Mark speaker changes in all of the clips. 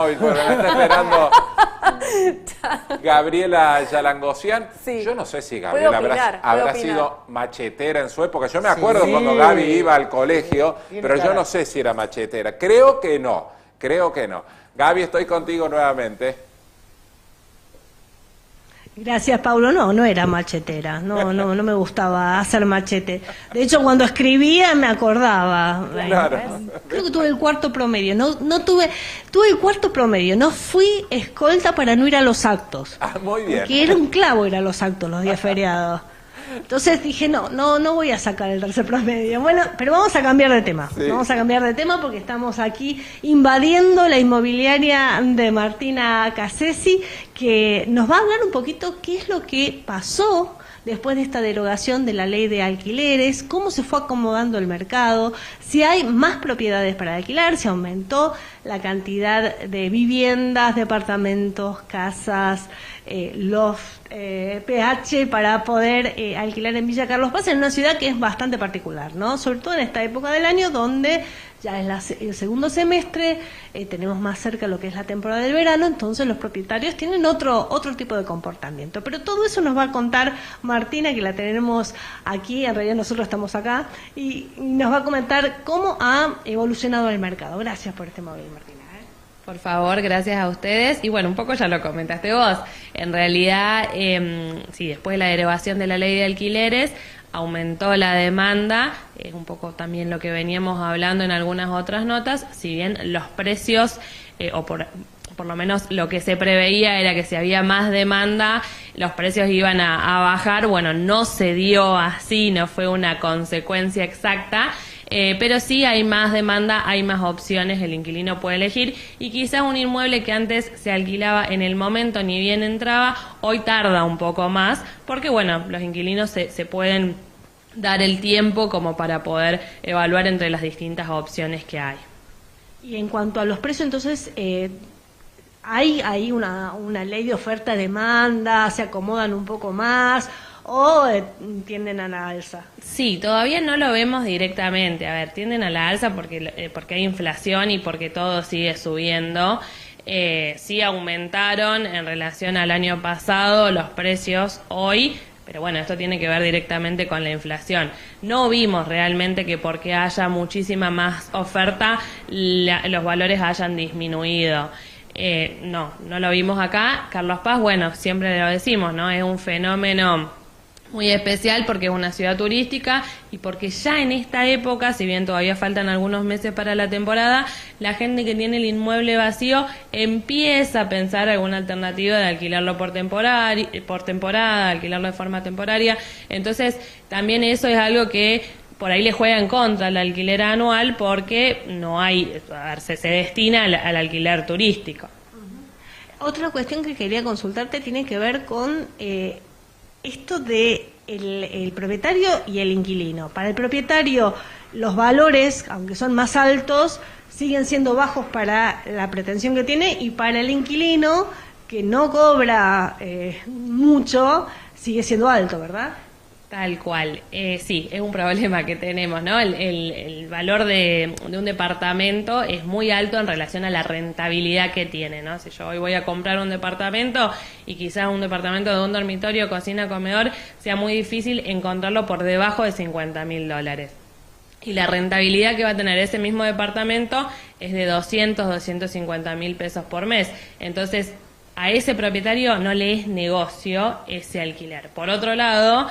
Speaker 1: Bueno, me está esperando Gabriela Yalangosian.
Speaker 2: Sí.
Speaker 1: Yo no sé si Gabriela habrá sido machetera en su época. Yo me acuerdo
Speaker 3: Sí.
Speaker 1: cuando Gaby iba al colegio,
Speaker 3: Tiene
Speaker 1: pero yo
Speaker 3: cara.
Speaker 1: no sé si era machetera. Creo que no, creo que no. Gaby, estoy contigo nuevamente.
Speaker 4: Gracias, Paulo. No era machetera. No me gustaba hacer machete. De hecho, cuando escribía me acordaba.
Speaker 1: Claro.
Speaker 4: Creo que tuve el cuarto promedio. Tuve el cuarto promedio. No fui escolta para no ir a los actos.
Speaker 1: Ah, muy bien.
Speaker 4: Porque era un clavo ir a los actos los días feriados. Entonces dije, no voy a sacar el tercer promedio. Bueno, pero vamos a cambiar de tema.
Speaker 1: Sí.
Speaker 4: Vamos a cambiar de tema porque estamos aquí invadiendo la inmobiliaria de Martina Cassesi, que nos va a hablar un poquito qué es lo que pasó después de esta derogación de la ley de alquileres, cómo se fue acomodando el mercado, si hay más propiedades para alquilar, si aumentó la cantidad de viviendas, departamentos, casas, loft, PH para poder alquilar en Villa Carlos Paz, en una ciudad que es bastante particular, ¿no? Sobre todo en esta época del año donde ya es el segundo semestre, tenemos más cerca lo que es la temporada del verano, entonces los propietarios tienen otro tipo de comportamiento. Pero todo eso nos va a contar Martina, que la tenemos aquí, en realidad nosotros estamos acá, y nos va a comentar cómo ha evolucionado el mercado. Gracias por este móvil, Martina.
Speaker 5: Por favor, gracias a ustedes. Y bueno, un poco ya lo comentaste vos. En realidad, sí, después de la derogación de la ley de alquileres, aumentó la demanda, es un poco también lo que veníamos hablando en algunas otras notas, si bien los precios, o por lo menos lo que se preveía era que si había más demanda, los precios iban a bajar. Bueno, no se dio así, no fue una consecuencia exacta. Pero sí hay más demanda, hay más opciones, el inquilino puede elegir, y quizás un inmueble que antes se alquilaba en el momento ni bien entraba, hoy tarda un poco más, porque bueno, los inquilinos se pueden dar el tiempo como para poder evaluar entre las distintas opciones que hay.
Speaker 4: Y en cuanto a los precios, entonces, ¿hay una ley de oferta-demanda? ¿Se acomodan un poco más? ¿O tienden a la alza?
Speaker 5: Sí, todavía no lo vemos directamente. A ver, tienden a la alza porque hay inflación y porque todo sigue subiendo. Sí aumentaron en relación al año pasado los precios hoy, pero bueno, esto tiene que ver directamente con la inflación. No vimos realmente que porque haya muchísima más oferta, los valores hayan disminuido. No lo vimos acá. Carlos Paz, bueno, siempre lo decimos, ¿no? Es un fenómeno muy especial porque es una ciudad turística y porque ya en esta época, si bien todavía faltan algunos meses para la temporada, la gente que tiene el inmueble vacío empieza a pensar alguna alternativa de alquilarlo por temporada, alquilarlo de forma temporaria. Entonces, también eso es algo que por ahí le juega en contra al alquiler anual porque no hay, se destina al alquiler turístico.
Speaker 4: Otra cuestión que quería consultarte tiene que ver con esto de el propietario y el inquilino. Para el propietario, los valores, aunque son más altos, siguen siendo bajos para la pretensión que tiene, y para el inquilino, que no cobra mucho, sigue siendo alto, ¿verdad?
Speaker 5: Tal cual. Sí, es un problema que tenemos, ¿no? El valor de un departamento es muy alto en relación a la rentabilidad que tiene, ¿no? Si yo hoy voy a comprar un departamento y quizás un departamento de un dormitorio, cocina, comedor, sea muy difícil encontrarlo por debajo de $50.000. Y la rentabilidad que va a tener ese mismo departamento es de 250.000 pesos por mes. Entonces, a ese propietario no le es negocio ese alquiler. Por otro lado,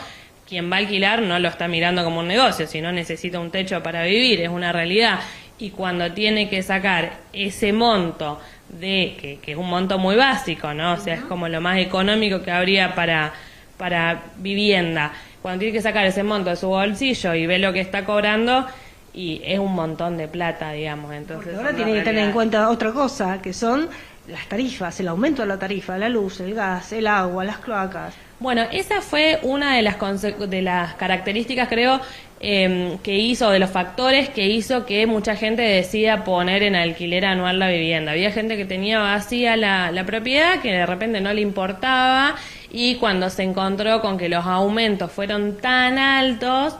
Speaker 5: quien va a alquilar no lo está mirando como un negocio, sino necesita un techo para vivir, es una realidad. Y cuando tiene que sacar ese monto, que es un monto muy básico, ¿no? O sea, es como lo más económico que habría para vivienda. Cuando tiene que sacar ese monto de su bolsillo y ve lo que está cobrando, y es un montón de plata, digamos. Entonces,
Speaker 4: porque ahora tiene que tener en cuenta otra cosa, que son las tarifas, el aumento de la tarifa, la luz, el gas, el agua, las cloacas.
Speaker 5: Bueno, esa fue una de las características, creo, que hizo, de los factores que hizo que mucha gente decida poner en alquiler anual la vivienda. Había gente que tenía vacía la propiedad, que de repente no le importaba, y cuando se encontró con que los aumentos fueron tan altos,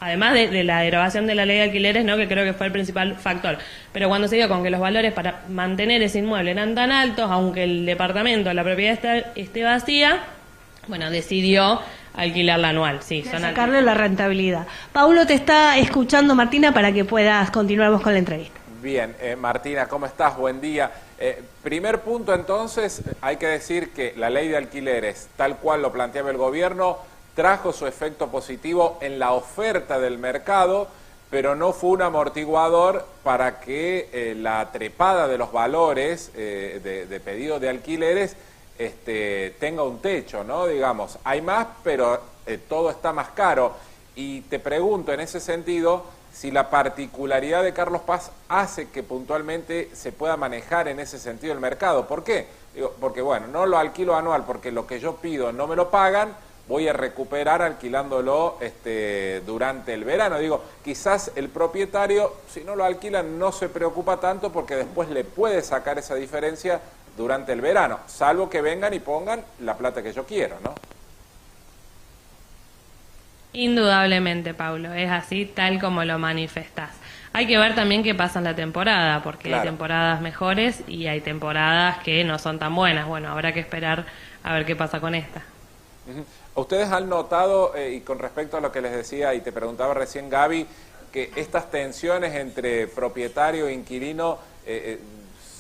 Speaker 5: además de la derogación de la ley de alquileres, ¿no?, que creo que fue el principal factor. Pero cuando se dio con que los valores para mantener ese inmueble eran tan altos, aunque el departamento, la propiedad esté vacía, bueno, decidió alquilarla anual. Sí, son
Speaker 4: sacarle la rentabilidad. Paulo, te está escuchando Martina para que puedas continuar con la entrevista.
Speaker 1: Bien, Martina, ¿cómo estás? Buen día. Primer punto, entonces, hay que decir que la ley de alquileres, tal cual lo planteaba el gobierno, trajo su efecto positivo en la oferta del mercado, pero no fue un amortiguador para que la trepada de los valores de pedido de alquileres tenga un techo, ¿no? Digamos, hay más, pero todo está más caro. Y te pregunto en ese sentido si la particularidad de Carlos Paz hace que puntualmente se pueda manejar en ese sentido el mercado. ¿Por qué? Digo, porque bueno, no lo alquilo anual porque lo que yo pido no me lo pagan, voy a recuperar alquilándolo durante el verano. Digo, quizás el propietario, si no lo alquilan, no se preocupa tanto porque después le puede sacar esa diferencia durante el verano, salvo que vengan y pongan la plata que yo quiero, ¿no?
Speaker 5: Indudablemente, Paulo, es así tal como lo manifestás. Hay que ver también qué pasa en la temporada, porque claro, hay temporadas mejores y hay temporadas que no son tan buenas. Bueno, habrá que esperar a ver qué pasa con esta.
Speaker 1: Ustedes han notado, y con respecto a lo que les decía y te preguntaba recién Gaby, que estas tensiones entre propietario e inquilino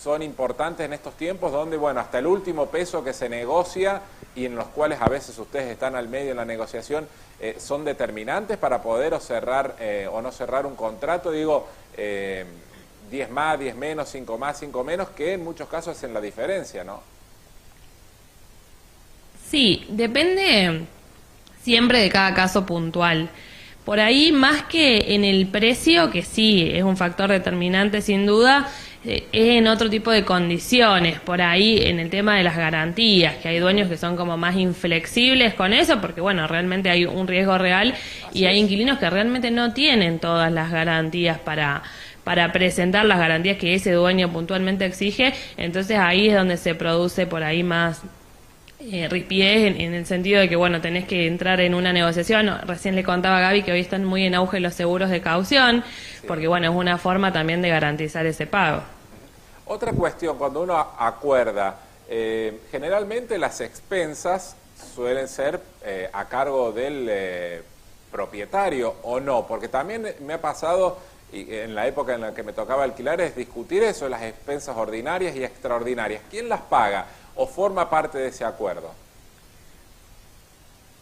Speaker 1: son importantes en estos tiempos donde, bueno, hasta el último peso que se negocia y en los cuales a veces ustedes están al medio en la negociación, son determinantes para poder cerrar o no cerrar un contrato. Digo, 10 más, 10 menos, 5 más, 5 menos, que en muchos casos hacen la diferencia, ¿no?
Speaker 5: Sí, depende siempre de cada caso puntual. Por ahí, más que en el precio, que sí es un factor determinante sin duda, es en otro tipo de condiciones. Por ahí en el tema de las garantías, que hay dueños que son como más inflexibles con eso, porque bueno, realmente hay un riesgo real y hay inquilinos que realmente no tienen todas las garantías para presentar las garantías que ese dueño puntualmente exige. Entonces ahí es donde se produce por ahí más ripiés en el sentido de que, bueno, tenés que entrar en una negociación. Recién le contaba a Gaby que hoy están muy en auge los seguros de caución, porque, bueno, es una forma también de garantizar ese pago.
Speaker 1: Otra cuestión, cuando uno acuerda, generalmente las expensas suelen ser a cargo del propietario, ¿o no? Porque también me ha pasado, y en la época en la que me tocaba alquilar, es discutir eso, las expensas ordinarias y extraordinarias. ¿Quién las paga? ¿O forma parte de ese acuerdo?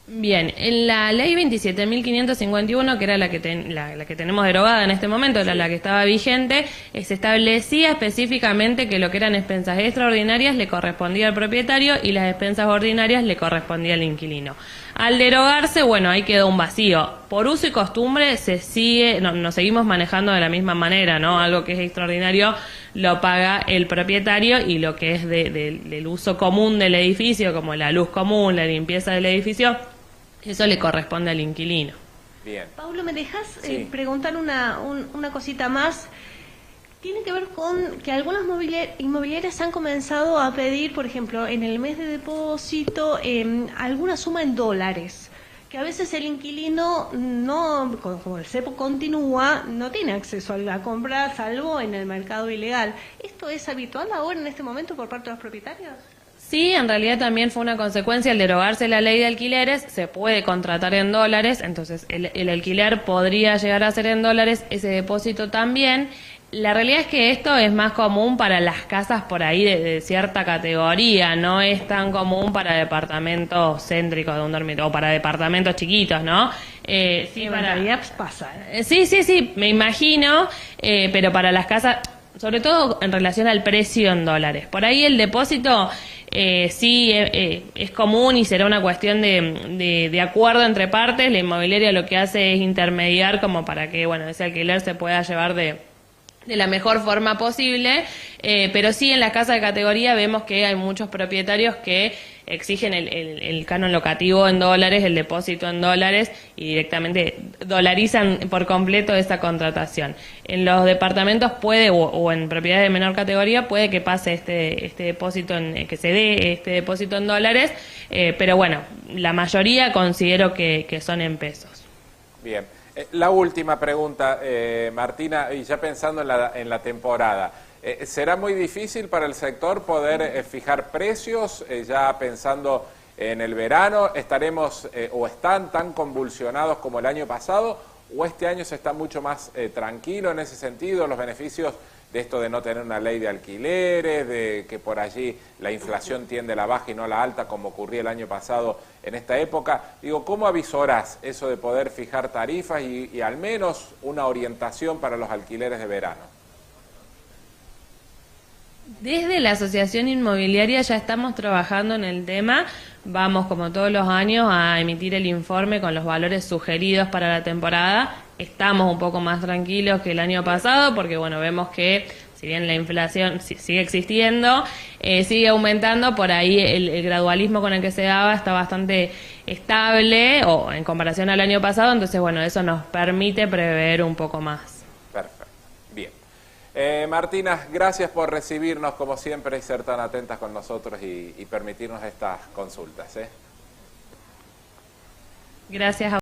Speaker 5: Bien, en la ley 27.551, que era la que tenemos derogada en este momento, era la que estaba vigente, se establecía específicamente que lo que eran expensas extraordinarias le correspondía al propietario y las expensas ordinarias le correspondía al inquilino. Al derogarse, bueno, ahí quedó un vacío. Por uso y costumbre nos seguimos manejando de la misma manera, ¿no? Algo que es extraordinario lo paga el propietario y lo que es del uso común del edificio, como la luz común, la limpieza del edificio, eso le corresponde al inquilino.
Speaker 1: Bien.
Speaker 4: Paulo, ¿me dejas preguntar una cosita más? Tiene que ver con que algunas inmobiliarias han comenzado a pedir, por ejemplo, en el mes de depósito, alguna suma en dólares, que a veces el inquilino, no, como el cepo continúa, no tiene acceso a la compra, salvo en el mercado ilegal. ¿Esto es habitual ahora en este momento por parte de los propietarios?
Speaker 5: Sí, en realidad también fue una consecuencia al derogarse la ley de alquileres, se puede contratar en dólares, entonces el alquiler podría llegar a ser en dólares, ese depósito también. La realidad es que esto es más común para las casas por ahí de cierta categoría, no es tan común para departamentos céntricos de un dormitorio o para departamentos chiquitos, ¿no?
Speaker 4: Sí, para pasa.
Speaker 5: Sí, me imagino, pero para las casas, sobre todo en relación al precio en dólares. Por ahí el depósito es común y será una cuestión de acuerdo entre partes. La inmobiliaria lo que hace es intermediar como para que, bueno, ese alquiler se pueda llevar de la mejor forma posible, pero sí en las casas de categoría vemos que hay muchos propietarios que exigen el canon locativo en dólares, el depósito en dólares y directamente dolarizan por completo esa contratación. En los departamentos o en propiedades de menor categoría puede que pase este depósito, que se dé este depósito en dólares, pero bueno, la mayoría considero que son en pesos.
Speaker 1: Bien. La última pregunta, Martina, y ya pensando en la temporada. ¿Será muy difícil para el sector poder fijar precios ya pensando en el verano? ¿Estaremos o están tan convulsionados como el año pasado o este año se está mucho más tranquilo en ese sentido? Los beneficios de esto de no tener una ley de alquileres, de que por allí la inflación tiende a la baja y no a la alta como ocurría el año pasado en esta época. Digo, ¿cómo avisorás eso de poder fijar tarifas y al menos una orientación para los alquileres de verano?
Speaker 5: Desde la Asociación Inmobiliaria ya estamos trabajando en el tema. Vamos, como todos los años, a emitir el informe con los valores sugeridos para la temporada. Estamos un poco más tranquilos que el año pasado porque, bueno, vemos que si bien la inflación sigue existiendo, sigue aumentando, por ahí el gradualismo con el que se daba está bastante estable o en comparación al año pasado. Entonces, bueno, eso nos permite prever un poco más.
Speaker 1: Perfecto. Bien. Martina, gracias por recibirnos como siempre y ser tan atentas con nosotros y permitirnos estas consultas.
Speaker 5: Gracias a